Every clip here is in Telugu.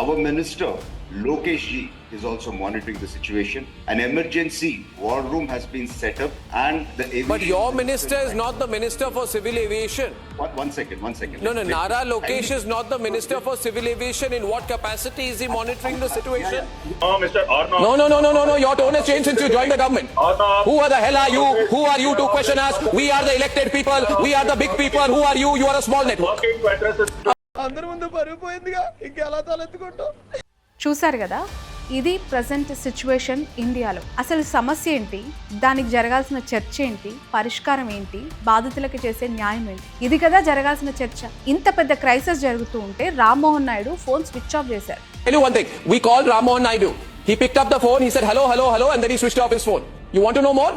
Our minister, Lokesh Ji, is also monitoring the situation. An emergency war room has been set up and the aviation... But your minister is not the Minister for Civil Aviation. One second. No, Nara Lokesh is not the Minister for Civil Aviation. In what capacity is he monitoring the situation? No, Mr. Arnav. No. Your tone has changed since you joined the government. Arnav. Who the hell are you? Who are you to question us? We are the elected people. We are the big people. Who are you? You are a small network. Working to address this. అందరి ముందు పరుగు పోయిందిగా ఇంకెలా తలెత్తుకుంటాం. చూసారు కదా, ఇది ప్రజెంట్ సిచ్యువేషన్ ఇండియాలో. అసలు సమస్య ఏంటి, దానికి జరగాల్సిన చర్చ ఏంటి, పరిష్కారం ఏంటి, బాధితులకు చేసే న్యాయం ఏంటి, ఇది కదా జరగాల్సిన చర్చ. ఇంత పెద్ద క్రైసిస్ జరుగుతూ ఉంటే Rammohan Naidu phone switch off చేశారు. Tell you one thing. We called Rammohan Naidu. He picked up the phone. He said hello, and then he switched off his phone. You want to know more?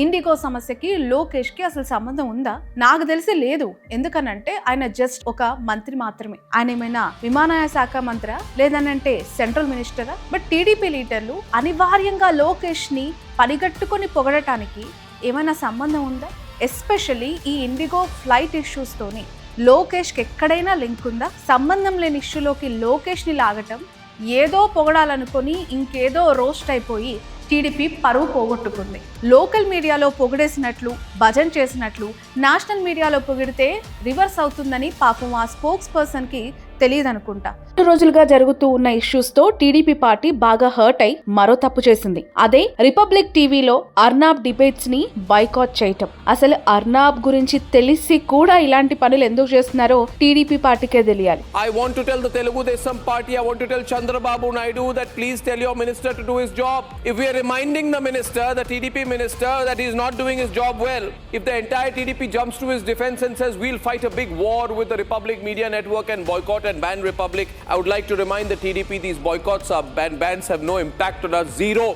IndiGo సమస్యకి లోకేష్ కి అసలు సంబంధం ఉందా? నాకు తెలిసి లేదు. ఎందుకనంటే ఆయన జస్ట్ ఒక మంత్రి మాత్రమే. ఆయన ఏమైనా విమానయాన శాఖ మంత్రా, లేదనంటే సెంట్రల్ మినిస్టరా? బట్ టీడీపీ లీడర్లు అనివార్యంగా లోకేష్ ని పనిగట్టుకొని పొగడటానికి ఏమైనా సంబంధం ఉందా? ఎస్పెషల్లీ ఈ ఇండిగో ఫ్లైట్ ఇష్యూస్ తోని లోకేష్ కి ఎక్కడైనా లింక్ ఉందా? సంబంధం లేని ఇష్యూలోకి లోకేష్ ని లాగటం, ఏదో పొగడాలనుకొని ఇంకేదో రోస్ట్ అయిపోయి టీడీపీ పరువు పోగొట్టుకుంది. లోకల్ మీడియాలో పొగిడేసినట్లు, భజన్ చేసినట్లు నేషనల్ మీడియాలో పొగిడితే రివర్స్ అవుతుందని పాపం ఆ స్పోక్స్ పర్సన్ కి తెలియదనుకుంటా. 2 రోజులుగా జరుగుతూ ఉన్న ఇష్యూస్ తో టీడీపీ పార్టీ బాగా హర్ట్ అయి మరో తప్పు చేసింది. అదే రిపబ్లిక్ టీవీలో అర్నాబ్ డిబేట్స్ ని బాయ్కాట్ చేయటం. అసలు అర్నాబ్ గురించి తెలిసి కూడా ఇలాంటి పనులు ఎందుకు చేస్తున్నారో టీడీపీ పార్టీకే తెలియాలి. I want to tell the Telugu Desam party, I want to tell Chandrababu Naidu that please tell your minister to do his job. If we are reminding the minister, the TDP minister, that he is not doing his job well, if the entire TDP jumps to his defense and says we'll fight a big war with the Republic Media Network and boycott and ban Republic, I would like to remind the TDP these boycotts are bans have no impact on us, zero.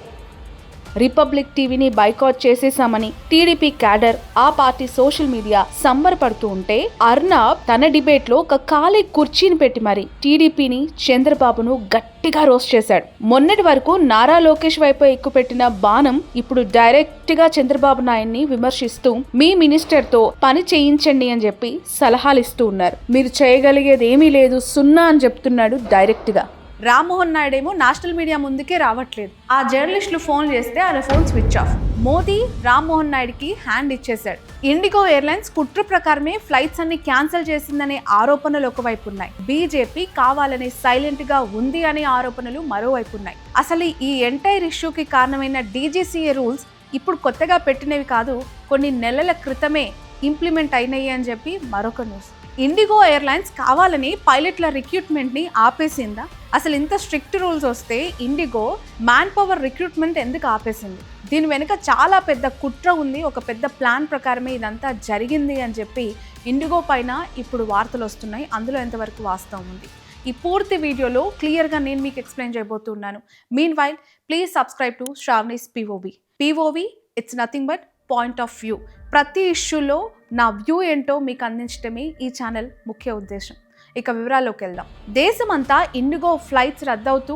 Republic టీవీని బైకాట్ చేసేసామని టీడీపీ క్యాడర్, ఆ పార్టీ సోషల్ మీడియా సంబరపడుతూ ఉంటే అర్నాబ్ తన డిబేట్ లో ఒక ఖాళీ కుర్చీని పెట్టి మరి టీడీపీని, చంద్రబాబును గట్టిగా రోస్ట్ చేశాడు. మొన్నటి వరకు నారా లోకేష్ వైపు ఎక్కుపెట్టిన బాణం ఇప్పుడు డైరెక్ట్ గా చంద్రబాబు నాయుడిని విమర్శిస్తూ మీ మినిస్టర్ తో పని చేయించండి అని చెప్పి సలహాలు ఇస్తూ ఉన్నారు. మీరు చేయగలిగేది ఏమీ లేదు, సున్నా అని చెప్తున్నాడు డైరెక్ట్ గా. రామ్మోహన్ నాయుడు ఏమో నేషనల్ మీడియా ముందుకే రావట్లేదు. ఆ జర్నలిస్టులు ఫోన్ చేస్తే ఆయన phone switch off. Modi Rammohan నాయుడుకి హ్యాండ్ ఇచ్చేశాడు. ఇండిగో ఎయిర్లైన్స్ కుట్ర ప్రకారమే ఫ్లైట్స్ అన్ని క్యాన్సిల్ చేసిందనే ఆరోపణలు ఒకవైపు ఉన్నాయి. బీజేపీ కావాలని సైలెంట్ గా ఉంది అనే ఆరోపణలు మరోవైపు ఉన్నాయి. అసలు ఈ ఎంటైర్ ఇష్యూకి కారణమైన డీజీసీఏ రూల్స్ ఇప్పుడు కొత్తగా పెట్టినవి కాదు, కొన్ని నెలల క్రితమే ఇంప్లిమెంట్ అయినాయి అని చెప్పి మరొక న్యూస్. ఇండిగో ఎయిర్లైన్స్ కావాలని పైలట్ల రిక్రూట్మెంట్ ని ఆపేసిందా? అసలు ఇంత స్ట్రిక్ట్ రూల్స్ వస్తే ఇండిగో మ్యాన్ పవర్ రిక్రూట్మెంట్ ఎందుకు ఆపేసింది? దీని వెనుక చాలా పెద్ద కుట్ర ఉంది. ఒక పెద్ద ప్లాన్ ప్రకారమే ఇదంతా జరిగింది అని చెప్పి ఇండిగో పైన ఇప్పుడు వార్తలు వస్తున్నాయి. అందులో ఎంతవరకు వాస్తవం ఉంది, ఈ పూర్తి వీడియోలో క్లియర్గా నేను మీకు ఎక్స్ప్లెయిన్ చేయబోతున్నాను. Mean while please subscribe to Sravani's POV. It's nothing but point of view. ప్రతి ఇష్యూలో నా వ్యూ ఏంటో మీకు అందించడమే ఈ ఛానల్ ముఖ్య ఉద్దేశం. ఇక వివరాల్లోకి వెళ్దాం. దేశమంతా ఇండిగో ఫ్లైట్స్ రద్దవుతూ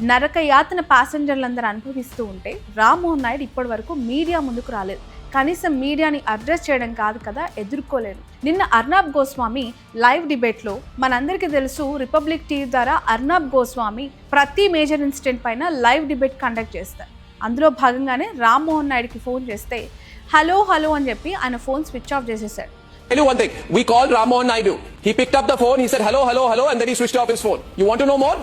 నరక యాతన ప్యాసింజర్లందరూ అనుభవిస్తూ ఉంటే రామ్మోహన్ నాయుడు ఇప్పటి వరకు మీడియా ముందుకు రాలేదు. కనీసం మీడియాని అడ్రస్ చేయడం కాదు కదా, ఎదుర్కోలేదు. నిన్న అర్నాబ్ గోస్వామి లైవ్ డిబేట్లో మనందరికీ తెలుసు, రిపబ్లిక్ టీవీ ద్వారా అర్నాబ్ గోస్వామి ప్రతి మేజర్ ఇన్సిడెంట్ పైన లైవ్ డిబేట్ కండక్ట్ చేస్తారు. అందులో భాగంగానే రామ్మోహన్ నాయుడుకి ఫోన్ చేస్తే హలో అని చెప్పి ఆయన ఫోన్ స్విచ్ ఆఫ్ చేసేసాడు. Tell you one thing. We called Rammohan Naidu. He picked up the phone. He said hello, and then he switched off his phone. You want to know more?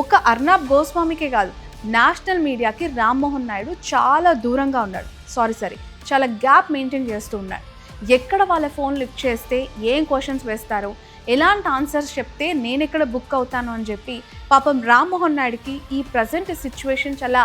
ఒక్క అర్నాబ్ గోస్వామికే కాదు, నేషనల్ మీడియాకి రామ్మోహన్ నాయుడు చాలా దూరంగా ఉన్నాడు. సారీ చాలా గ్యాప్ మెయింటైన్ చేస్తూ ఉన్నాడు. ఎక్కడ వాళ్ళ ఫోన్ లిఫ్ట్ చేస్తే ఏం క్వశ్చన్స్ వేస్తారో, ఎలాంటి ఆన్సర్స్ చెప్తే నేను ఎక్కడ బుక్ అవుతాను అని చెప్పి పాపం రామ్మోహన్ నాయుడుకి ఈ ప్రజెంట్ సిచ్యువేషన్ చాలా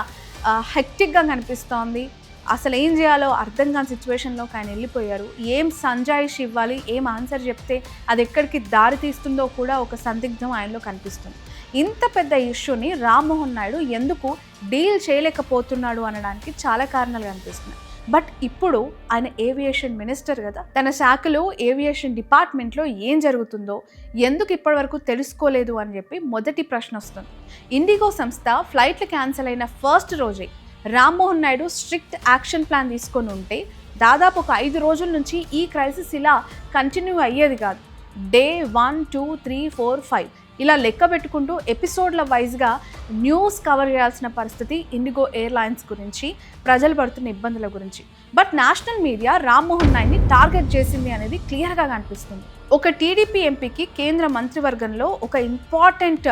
హెక్టిక్గా కనిపిస్తోంది. అసలు ఏం చేయాలో అర్థం కాని సిచ్యువేషన్లోకి ఆయన వెళ్ళిపోయారు. ఏం సంజాయిషి ఇవ్వాలి, ఏం ఆన్సర్ చెప్తే అది ఎక్కడికి దారి తీస్తుందో కూడా ఒక సందిగ్ధం ఆయనలో కనిపిస్తుంది. ఇంత పెద్ద ఇష్యూని రామ్మోహన్ నాయుడు ఎందుకు డీల్ చేయలేకపోతున్నాడు అనడానికి చాలా కారణాలు కనిపిస్తున్నాయి. బట్ ఇప్పుడు ఆయన ఏవియేషన్ మినిస్టర్ కదా, తన శాఖలో ఏవియేషన్ డిపార్ట్మెంట్లో ఏం జరుగుతుందో ఎందుకు ఇప్పటివరకు తెలుసుకోలేదు అని చెప్పి మొదటి ప్రశ్న వస్తుంది. ఇండిగో సంస్థ ఫ్లైట్లు క్యాన్సిల్ అయిన ఫస్ట్ రోజే Rammohan Naidu strict action plan తీసుకొని ఉంటే దాదాపు ఒక 5 రోజుల నుంచి ఈ క్రైసిస్ ఇలా కంటిన్యూ అయ్యేది కాదు. డే 1, 2, 3, 4, 5 ఇలా లెక్క పెట్టుకుంటూ ఎపిసోడ్ల వైజ్గా న్యూస్ కవర్ చేయాల్సిన పరిస్థితి ఇండిగో ఎయిర్లైన్స్ గురించి, ప్రజలు పడుతున్న ఇబ్బందుల గురించి. బట్ నేషనల్ మీడియా రామ్మోహన్ నాయుడిని టార్గెట్ చేసింది అనేది క్లియర్గా కనిపిస్తుంది. ఒక టీడీపీ ఎంపీకి కేంద్ర మంత్రివర్గంలో ఒక ఇంపార్టెంట్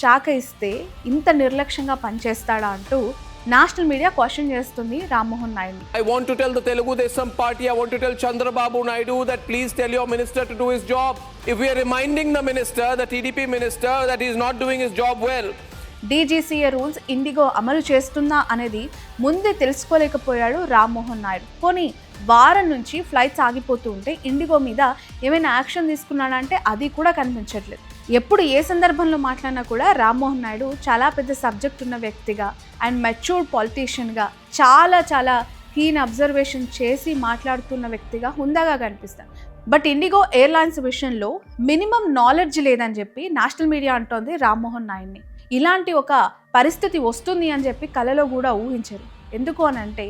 శాఖ ఇస్తే ఇంత నిర్లక్ష్యంగా పనిచేస్తాడా అంటూ నేషనల్ మీడియా క్వశ్చన్ చేస్తుంది రామ్మోహన్ నాయుడిని. I want to tell the Telugu Desam party, I want to tell Chandrababu Naidu that please tell your minister to do his job. If we are reminding the minister, the TDP minister, that he is not doing his job well. DGCA rules IndiGo అమలు చేస్తుందా అనేది ముందే తెలుసుకోలేకపోయాడు రామ్మోహన్ నాయుడు. పోనీ వారం నుంచి ఫ్లైట్స్ ఆగిపోతూ ఉంటే ఇండిగో మీద ఏమైనా యాక్షన్ తీసుకున్నాడంటే అది కూడా కనిపించట్లేదు. ఎప్పుడు ఏ సందర్భంలో మాట్లాడినా కూడా రామ్మోహన్ నాయుడు చాలా పెద్ద సబ్జెక్ట్ ఉన్న వ్యక్తిగా అండ్ మెచ్యూర్డ్ పాలిటీషియన్గా చాలా కీన్ అబ్జర్వేషన్ చేసి మాట్లాడుతున్న వ్యక్తిగా హుందాగా కనిపిస్తాడు. బట్ ఇండిగో ఎయిర్లైన్స్ విషయంలో మినిమం నాలెడ్జ్ లేదని చెప్పి నేషనల్ మీడియా అంటోంది రామ్మోహన్ నాయుడిని. ఇలాంటి ఒక పరిస్థితి వస్తుంది అని చెప్పి కలలో కూడా ఊహించరు. ఎందుకు అని అంటే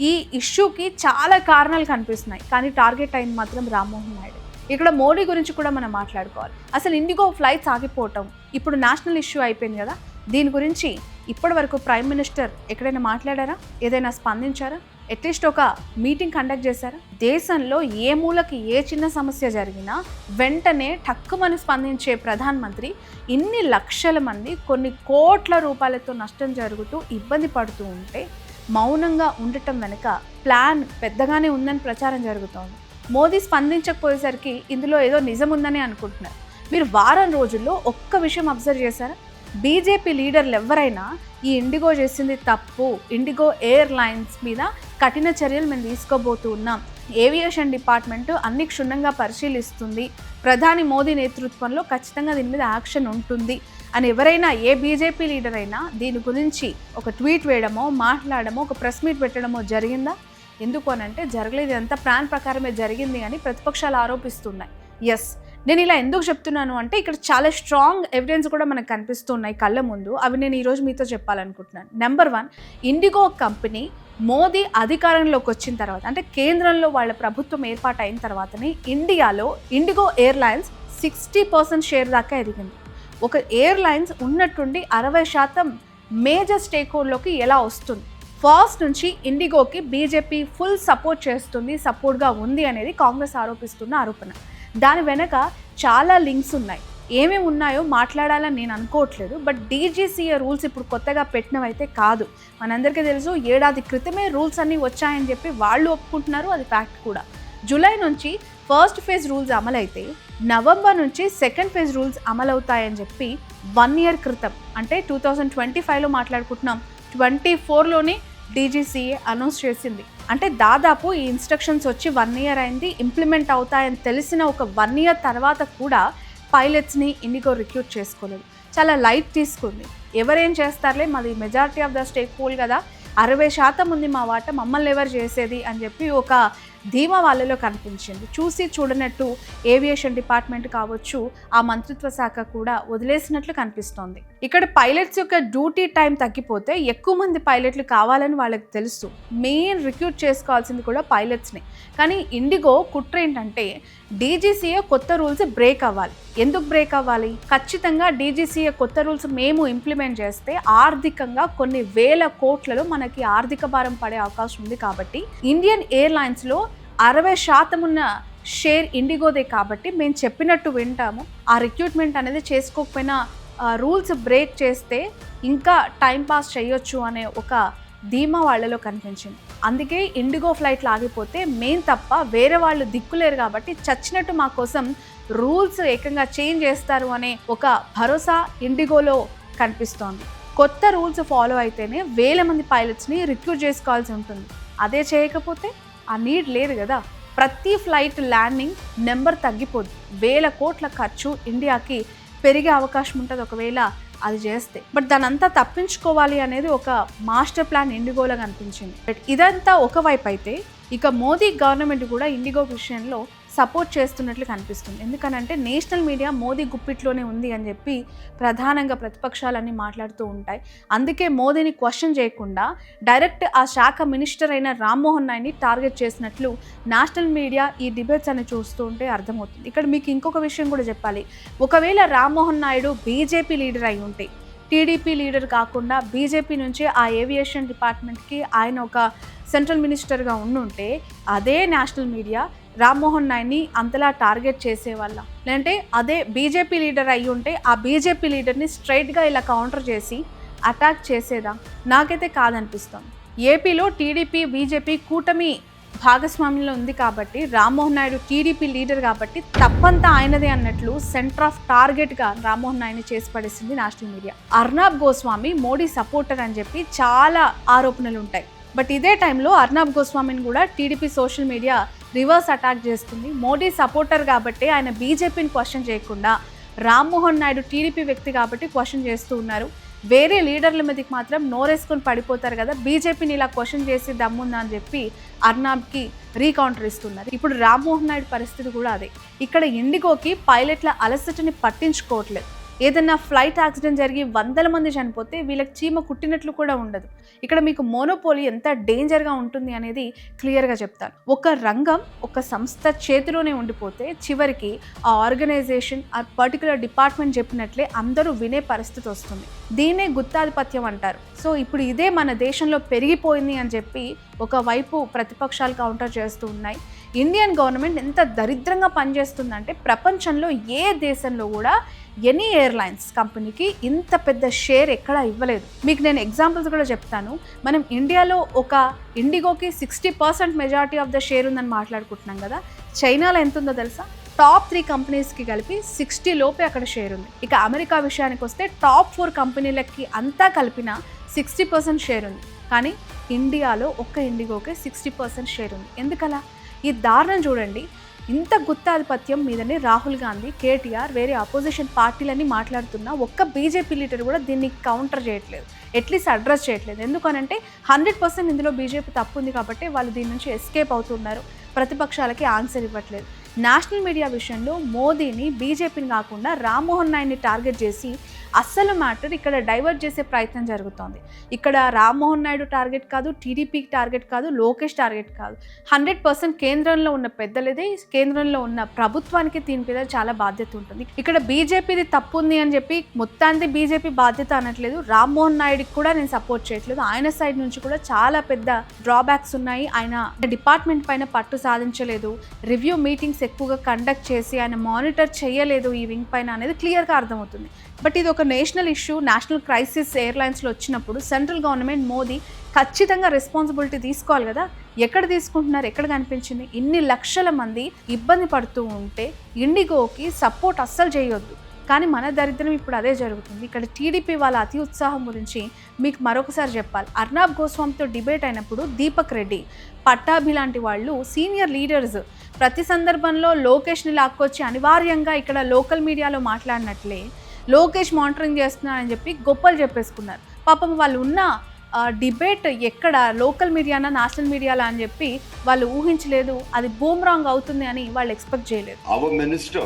ఈ ఇష్యూకి చాలా కారణాలు కనిపిస్తున్నాయి, కానీ టార్గెట్ అయింది మాత్రం రామ్మోహన్ నాయుడు. ఇక్కడ మోడీ గురించి కూడా మనం మాట్లాడుకోవాలి. అసలు ఇండిగో ఫ్లైట్స్ ఆగిపోవటం ఇప్పుడు నేషనల్ ఇష్యూ అయిపోయింది కదా, దీని గురించి ఇప్పటి వరకు ప్రైమ్ మినిస్టర్ ఎక్కడైనా మాట్లాడారా, ఏదైనా స్పందించారా, అట్లీస్ట్ ఒక మీటింగ్ కండక్ట్ చేశారా? దేశంలో ఏ మూలకి ఏ చిన్న సమస్య జరిగినా వెంటనే ఠక్కుమని స్పందించే ప్రధానమంత్రి ఇన్ని లక్షల మంది కొన్ని కోట్ల రూపాయలతో నష్టం జరుగుతూ ఇబ్బంది పడుతూ ఉంటే మౌనంగా ఉండటం వెనుక ప్లాన్ పెద్దగానే ఉందని ప్రచారం జరుగుతోంది. మోదీ స్పందించకపోయేసరికి ఇందులో ఏదో నిజం ఉందని అనుకుంటున్నారు. మీరు వారం రోజుల్లో ఒక్క విషయం అబ్జర్వ్ చేశారా? బీజేపీ లీడర్లు ఎవరైనా ఈ ఇండిగో చేసింది తప్పు, ఇండిగో ఎయిర్లైన్స్ మీద కఠిన చర్యలు మేము తీసుకోబోతూ ఉన్నాం, ఏవియేషన్ డిపార్ట్మెంట్ అన్ని క్షుణ్ణంగా పరిశీలిస్తుంది, ప్రధాని మోదీ నేతృత్వంలో ఖచ్చితంగా దీని మీద యాక్షన్ ఉంటుంది అని ఎవరైనా ఏ బీజేపీ లీడర్ అయినా దీని గురించి ఒక ట్వీట్ వేయడమో మాట్లాడమో ఒక ప్రెస్ మీట్ పెట్టడమో జరిగిందా? ఎందుకు అనంటే జరగలేదు, ఇదంతా ప్లాన్ ప్రకారమే జరిగింది అని ప్రతిపక్షాలు ఆరోపిస్తున్నాయి. ఎస్, నేను ఇలా ఎందుకు చెప్తున్నాను అంటే ఇక్కడ చాలా స్ట్రాంగ్ ఎవిడెన్స్ కూడా మనకు కనిపిస్తున్నాయి కళ్ళ ముందు. అవి నేను ఈరోజు మీతో చెప్పాలనుకుంటున్నాను. నెంబర్ 1, ఇండిగో కంపెనీ మోదీ అధికారంలోకి వచ్చిన తర్వాత అంటే కేంద్రంలో వాళ్ళ ప్రభుత్వం ఏర్పాటు అయిన తర్వాతనే ఇండియాలో ఇండిగో ఎయిర్లైన్స్ 60% షేర్ దాకా ఎదిగింది. ఒక ఎయిర్లైన్స్ ఉన్నట్టుండి 60% మేజర్ స్టేక్ హోల్డర్లోకి ఎలా వస్తుంది? ఫస్ట్ నుంచి ఇండిగోకి బీజేపీ ఫుల్ సపోర్ట్ చేస్తుంది, సపోర్ట్గా ఉంది అనేది కాంగ్రెస్ ఆరోపిస్తున్న ఆరోపణ. దాని వెనక చాలా లింక్స్ ఉన్నాయి. ఏమేమి ఉన్నాయో మాట్లాడాలని నేను అనుకోవట్లేదు. బట్ డీజీసీఏ రూల్స్ ఇప్పుడు కొత్తగా పెట్టినవైతే కాదు. మనందరికీ తెలుసు, ఏడాది క్రితమే రూల్స్ అన్నీ వచ్చాయని చెప్పి వాళ్ళు ఒప్పుకుంటున్నారు, అది ఫ్యాక్ట్ కూడా. జూలై నుంచి ఫస్ట్ ఫేజ్ రూల్స్ అమలైతే నవంబర్ నుంచి సెకండ్ ఫేజ్ రూల్స్ అమలవుతాయని చెప్పి 1 year క్రితం అంటే 2025లో మాట్లాడుకుంటున్నాం, 24లోనే డీజీసీఏ అనౌన్స్ చేసింది. అంటే దాదాపు ఈ ఇన్స్ట్రక్షన్స్ వచ్చి 1 year అయింది, ఇంప్లిమెంట్ అవుతాయని తెలిసిన ఒక 1 year తర్వాత కూడా పైలట్స్ని ఇండిగో రిక్రూట్ చేసుకోలేదు, చాలా లైట్ తీసుకుంది. ఎవరేం చేస్తారులే, మాది majority of the stake holder కదా, 60% ఉంది మా వాట, మమ్మల్ని ఎవరు చేసేది అని చెప్పి ఒక ధీమా వాళ్ళలో కనిపించింది. చూసి చూడనట్టు ఏవియేషన్ డిపార్ట్మెంట్ కావచ్చు, ఆ మంత్రిత్వ శాఖ కూడా వదిలేసినట్లు కనిపిస్తోంది. ఇక్కడ పైలట్స్ యొక్క డ్యూటీ టైం తగ్గిపోతే ఎక్కువ మంది పైలట్లు కావాలని వాళ్ళకి తెలుసు, మెయిన్ రిక్రూట్ చేసుకోవాల్సింది కూడా పైలట్స్ని. కానీ ఇండిగో కుట్ర ఏంటంటే డీజీసీఏ కొత్త రూల్స్ బ్రేక్ అవ్వాలి. ఎందుకు బ్రేక్ అవ్వాలి? ఖచ్చితంగా డీజీసీఏ కొత్త రూల్స్ మేము ఇంప్లిమెంట్ చేస్తే ఆర్థికంగా కొన్ని వేల కోట్లలో మనకి ఆర్థిక భారం పడే అవకాశం ఉంది. కాబట్టి ఇండియన్ ఎయిర్లైన్స్లో 60% ఉన్న షేర్ ఇండిగోదే కాబట్టి మేము చెప్పినట్టు వింటాము. ఆ రిక్రూట్మెంట్ అనేది చేసుకోకపోయినా రూల్స్ బ్రేక్ చేస్తే ఇంకా టైం పాస్ చేయొచ్చు అనే ఒక ధీమా వాళ్ళలో కనిపించింది. అందుకే ఇండిగో ఫ్లైట్లు ఆగిపోతే మేం తప్ప వేరే వాళ్ళు దిక్కులేరు కాబట్టి చచ్చినట్టు మా కోసం రూల్స్ ఏకంగా చేంజ్ చేస్తారు అనే ఒక భరోసా ఇండిగోలో కనిపిస్తోంది. కొత్త రూల్స్ ఫాలో అయితేనే వేల మంది పైలట్స్ని రిక్రూట్ చేసుకోవాల్సి ఉంటుంది. అదే చేయకపోతే ఆ నీడ్ లేదు కదా. ప్రతి ఫ్లైట్ ల్యాండింగ్ నెంబర్ తగ్గిపోద్ది, వేల కోట్ల ఖర్చు ఇండియాకి పెరిగే అవకాశం ఉంటుంది ఒకవేళ అది చేస్తే. బట్ దాని అంతా తప్పించుకోవాలి అనేది ఒక మాస్టర్ ప్లాన్ ఇండిగోలో కనిపించింది. బట్ ఇదంతా ఒకవైపు అయితే ఇక మోదీ గవర్నమెంట్ కూడా ఇండిగో విషయంలో సపోర్ట్ చేస్తున్నట్లు కనిపిస్తుంది. ఎందుకనంటే నేషనల్ మీడియా మోదీ గుప్పిట్లోనే ఉంది అని చెప్పి ప్రధానంగా ప్రతిపక్షాలన్నీ మాట్లాడుతూ ఉంటాయి. అందుకే మోదీని క్వశ్చన్ చేయకుండా డైరెక్ట్ ఆ శాఖ మినిస్టర్ అయిన రామ్మోహన్ నాయుడిని టార్గెట్ చేసినట్లు నేషనల్ మీడియా ఈ డిబేట్స్ అని చూస్తూ ఉంటే అర్థమవుతుంది. ఇక్కడ మీకు ఇంకొక విషయం కూడా చెప్పాలి. ఒకవేళ రామ్మోహన్ నాయుడు బీజేపీ లీడర్ అయి ఉంటే, టీడీపీ లీడర్ కాకుండా బీజేపీ నుంచి ఆ ఏవియేషన్ డిపార్ట్మెంట్కి ఆయన ఒక సెంట్రల్ మినిస్టర్గా ఉండుంటే అదే నేషనల్ మీడియా రామ్మోహన్ నాయుడిని అంతలా టార్గెట్ చేసేవాళ్ళ, లేదంటే అదే బీజేపీ లీడర్ అయి ఉంటే ఆ బీజేపీ లీడర్ని స్ట్రైట్గా ఇలా కౌంటర్ చేసి అటాక్ చేసేదా? నాకైతే కాదనిపిస్తుంది. ఏపీలో టీడీపీ బీజేపీ కూటమి భాగస్వామ్యంలో ఉంది కాబట్టి రామ్మోహన్ నాయుడు టీడీపీ లీడర్ కాబట్టి తప్పంతా ఆయనదే అన్నట్లు సెంటర్ ఆఫ్ టార్గెట్గా రామ్మోహన్ నాయుడిని చేసి పడేసింది national media. Arnab Goswami Modi supporter అని చెప్పి చాలా ఆరోపణలు ఉంటాయి. బట్ ఇదే టైంలో అర్నాబ్ గోస్వామిని కూడా TDP social media reverse attack చేస్తుంది. మోడీ సపోర్టర్ కాబట్టి ఆయన బీజేపీని క్వశ్చన్ చేయకుండా రామ్మోహన్ నాయుడు టీడీపీ వ్యక్తి కాబట్టి క్వశ్చన్ చేస్తూ ఉన్నారు. వేరే లీడర్ల మీదకి మాత్రం నోరేసుకొని పడిపోతారు కదా, బీజేపీని ఇలా క్వశ్చన్ చేసి దమ్ముందా అని చెప్పి అర్నాబ్కి రీకౌంటర్ ఇస్తున్నారు. ఇప్పుడు రామ్మోహన్ నాయుడు పరిస్థితి కూడా అదే. ఇక్కడ ఇండిగోకి పైలట్ల అలసటని పట్టించుకోవట్లేదు. ఏదన్నా ఫ్లైట్ యాక్సిడెంట్ జరిగి 100 మంది చనిపోతే వీళ్ళకి చీమ కుట్టినట్లు కూడా ఉండదు. ఇక్కడ మీకు మోనోపోలీ ఎంత డేంజర్గా ఉంటుంది అనేది క్లియర్గా చెప్తాను. ఒక రంగం ఒక సంస్థ చేతిలోనే ఉండిపోతే చివరికి ఆ ఆర్గనైజేషన్ ఆ పర్టికులర్ డిపార్ట్మెంట్ చెప్పినట్లే అందరూ వినే పరిస్థితి వస్తుంది. దీన్నే గుత్తాధిపత్యం అంటారు. సో ఇప్పుడు ఇదే మన దేశంలో పెరిగిపోయింది అని చెప్పి ఒకవైపు ప్రతిపక్షాలు కౌంటర్ చేస్తూ ఉన్నాయి. ఇండియన్ గవర్నమెంట్ ఎంత దరిద్రంగా పనిచేస్తుందంటే ప్రపంచంలో ఏ దేశంలో కూడా ఎనీ ఎయిర్లైన్స్ కంపెనీకి ఇంత పెద్ద షేర్ ఎక్కడా ఇవ్వలేదు. మీకు నేను ఎగ్జాంపుల్స్ కూడా చెప్తాను. మనం ఇండియాలో ఒక ఇండిగోకి 60% మెజారిటీ ఆఫ్ ద షేర్ ఉందని మాట్లాడుకుంటున్నాం కదా, చైనాలో ఎంత ఉందో తెలుసా? టాప్ 3 కంపెనీస్కి కలిపి 60 లోపే అక్కడ షేర్ ఉంది. ఇక అమెరికా విషయానికి వస్తే టాప్ 4 కంపెనీలకి అంతా కలిపిన 60% షేర్ ఉంది. కానీ ఇండియాలో ఒక్క ఇండిగోకే 60% షేర్ ఉంది. ఎందుకలా? ఈ దారుణం చూడండి. ఇంత గుత్తాధిపత్యం మీదనే రాహుల్ గాంధీ, కేటీఆర్, వేరే అపోజిషన్ పార్టీలన్నీ మాట్లాడుతున్నా ఒక్క బీజేపీ లీడర్ కూడా దీన్ని కౌంటర్ చేయట్లేదు, అట్లీస్ట్ అడ్రస్ చేయట్లేదు. ఎందుకనంటే 100% ఇందులో బీజేపీ తప్పు ఉంది కాబట్టి వాళ్ళు దీని నుంచి ఎస్కేప్ అవుతున్నారు. ప్రతిపక్షాలకి ఆన్సర్ ఇవ్వట్లేదు. నేషనల్ మీడియా విషయంలో మోదీని, బీజేపీని కాకుండా రామ్మోహన్ నాయుడిని టార్గెట్ చేసి అస్సలు మ్యాటర్ ఇక్కడ డైవర్ట్ చేసే ప్రయత్నం జరుగుతోంది. ఇక్కడ రామ్మోహన్ నాయుడు టార్గెట్ కాదు, టీడీపీకి టార్గెట్ కాదు, లోకేష్ టార్గెట్ కాదు. 100% కేంద్రంలో ఉన్న పెద్దలదే, కేంద్రంలో ఉన్న ప్రభుత్వానికి దీని మీద చాలా బాధ్యత ఉంటుంది. ఇక్కడ బీజేపీది తప్పు ఉంది అని చెప్పి మొత్తానికి బీజేపీ బాధ్యత అనట్లేదు. రామ్మోహన్ నాయుడికి కూడా నేను సపోర్ట్ చేయట్లేదు. ఆయన సైడ్ నుంచి కూడా చాలా పెద్ద డ్రాబ్యాక్స్ ఉన్నాయి. ఆయన డిపార్ట్మెంట్ పైన పట్టు సాధించలేదు, రివ్యూ మీటింగ్స్ ఎక్కువగా కండక్ట్ చేసి ఆయన మానిటర్ చేయలేదు ఈ వింగ్ పైన అనేది క్లియర్గా అర్థమవుతుంది. బట్ ఇది ఒక నేషనల్ ఇష్యూ, నేషనల్ క్రైసిస్ ఎయిర్లైన్స్లో వచ్చినప్పుడు సెంట్రల్ గవర్నమెంట్ మోదీ ఖచ్చితంగా రెస్పాన్సిబిలిటీ తీసుకోవాలి కదా. ఎక్కడ తీసుకుంటున్నారు? ఎక్కడ కనిపించింది? ఇన్ని లక్షల మంది ఇబ్బంది పడుతూ ఉంటే ఇండిగోకి సపోర్ట్ అస్సలు చేయొద్దు. కానీ మన దరిద్రం ఇప్పుడు అదే జరుగుతుంది. ఇక్కడ టీడీపీ వాళ్ళ అతి ఉత్సాహం గురించి మీకు మరొకసారి చెప్పాలి. అర్నాబ్ గోస్వామితో డిబేట్ అయినప్పుడు దీపక్ రెడ్డి, పట్టాభి లాంటి వాళ్ళు సీనియర్ లీడర్స్ ప్రతి సందర్భంలో లోకేష్ని లాక్కొచ్చి అనివార్యంగా ఇక్కడ లోకల్ మీడియాలో మాట్లాడినట్లే లోకేష్ మానిటరింగ్ చేస్తున్నారని చెప్పి గొప్పలు చెప్పేసుకున్నారు. పాపం వాళ్ళు ఉన్న డిబేట్ ఎక్కడ లోకల్ మీడియానా నేషనల్ మీడియాలా అని చెప్పి వాళ్ళు ఊహించలేదు. అది బూమ్రాంగ్ అవుతుంది అని వాళ్ళు ఎక్స్పెక్ట్ చేయలేదు. Our minister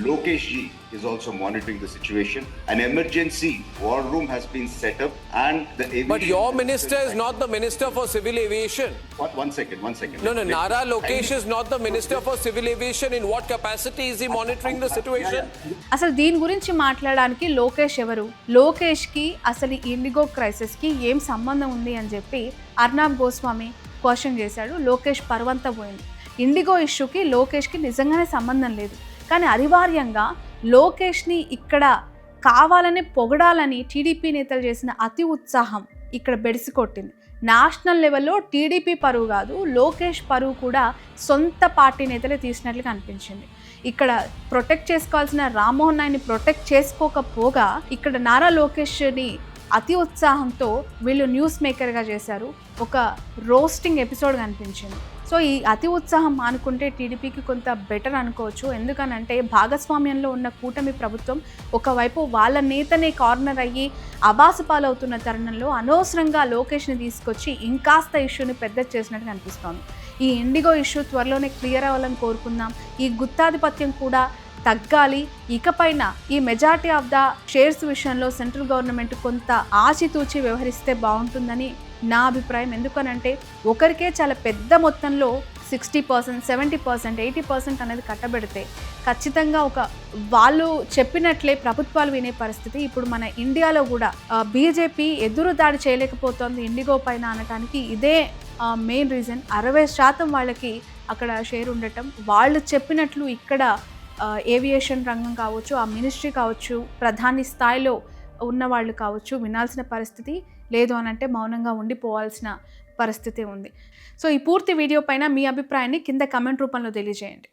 Lokesh Ji is also monitoring the situation. An emergency war room has been set up and the aviation... But your minister is not the minister for civil aviation. One second. No, Nara Lokesh is not the minister for civil aviation. In what capacity is he monitoring the situation? అసలు దీని గురించి మాట్లాడడానికి లోకేష్ ఎవరు? లోకేష్కి అసలు ఇండిగో క్రైసిస్కి ఏం సంబంధం ఉంది అని చెప్పి అర్నాబ్ గోస్వామి క్వశ్చన్ చేశాడు. లోకేష్ పర్వంతా పోయింది. ఇండిగో ఇష్యూకి లోకేష్కి నిజంగానే సంబంధం లేదు. కానీ అనివార్యంగా లోకేష్ని ఇక్కడ కావాలని పొగడాలని టీడీపీ నేతలు చేసిన అతి ఉత్సాహం ఇక్కడ బెడిసి కొట్టింది. నేషనల్ లెవెల్లో టీడీపీ పరువు కాదు, లోకేష్ పరువు కూడా సొంత పార్టీ నేతలే తీసినట్లు కనిపించింది. ఇక్కడ ప్రొటెక్ట్ చేసుకోవాల్సిన రామ్మోహన్ నాయుడిని ప్రొటెక్ట్ చేసుకోకపోగా ఇక్కడ నారా లోకేష్ని అతి ఉత్సాహంతో వీళ్ళు న్యూస్ మేకర్గా చేశారు. ఒక రోస్టింగ్ ఎపిసోడ్ కనిపించింది. సో ఈ అతి ఉత్సాహం మానుకుంటే టీడీపీకి కొంత బెటర్ అనుకోవచ్చు. ఎందుకనంటే భాగస్వామ్యంలో ఉన్న కూటమి ప్రభుత్వం ఒకవైపు వాళ్ళ నేతనే కార్నర్ అయ్యి అబాసు పాలవుతున్న తరుణంలో అనవసరంగా లోకేష్ని తీసుకొచ్చి ఇంకాస్త ఇష్యూని పెద్ద చేసినట్టు కనిపిస్తోంది. ఈ ఇండిగో ఇష్యూ త్వరలోనే క్లియర్ అవ్వాలని కోరుకుందాం. ఈ గుత్తాధిపత్యం కూడా తగ్గాలి. ఇకపైన ఈ మెజారిటీ ఆఫ్ ద షేర్స్ విషయంలో సెంట్రల్ గవర్నమెంట్ కొంత ఆచితూచి వ్యవహరిస్తే బాగుంటుందని నా అభిప్రాయం. ఎందుకనంటే ఒకరికే చాలా పెద్ద మొత్తంలో 60%, 70%, 80% అనేది కట్టబెడితే ఖచ్చితంగా వాళ్ళు చెప్పినట్లే ప్రభుత్వాలు వినే పరిస్థితి. ఇప్పుడు మన ఇండియాలో కూడా బీజేపీ ఎదురు దాడి చేయలేకపోతోంది ఇండిగో పైన అనటానికి ఇదే మెయిన్ రీజన్. 60% వాళ్ళకి అక్కడ షేర్ ఉండటం, వాళ్ళు చెప్పినట్లు ఇక్కడ ఏవియేషన్ రంగం కావచ్చు, ఆ మినిస్ట్రీ కావచ్చు, ప్రధాని స్థాయిలో ఉన్నవాళ్ళు కావచ్చు వినాల్సిన పరిస్థితి. లేదు అనంటే మౌనంగా ఉండిపోవాల్సిన పరిస్థితి ఉంది. సో ఈ పూర్తి వీడియో పైన మీ అభిప్రాయాన్ని కింద కమెంట్ రూపంలో తెలియజేయండి.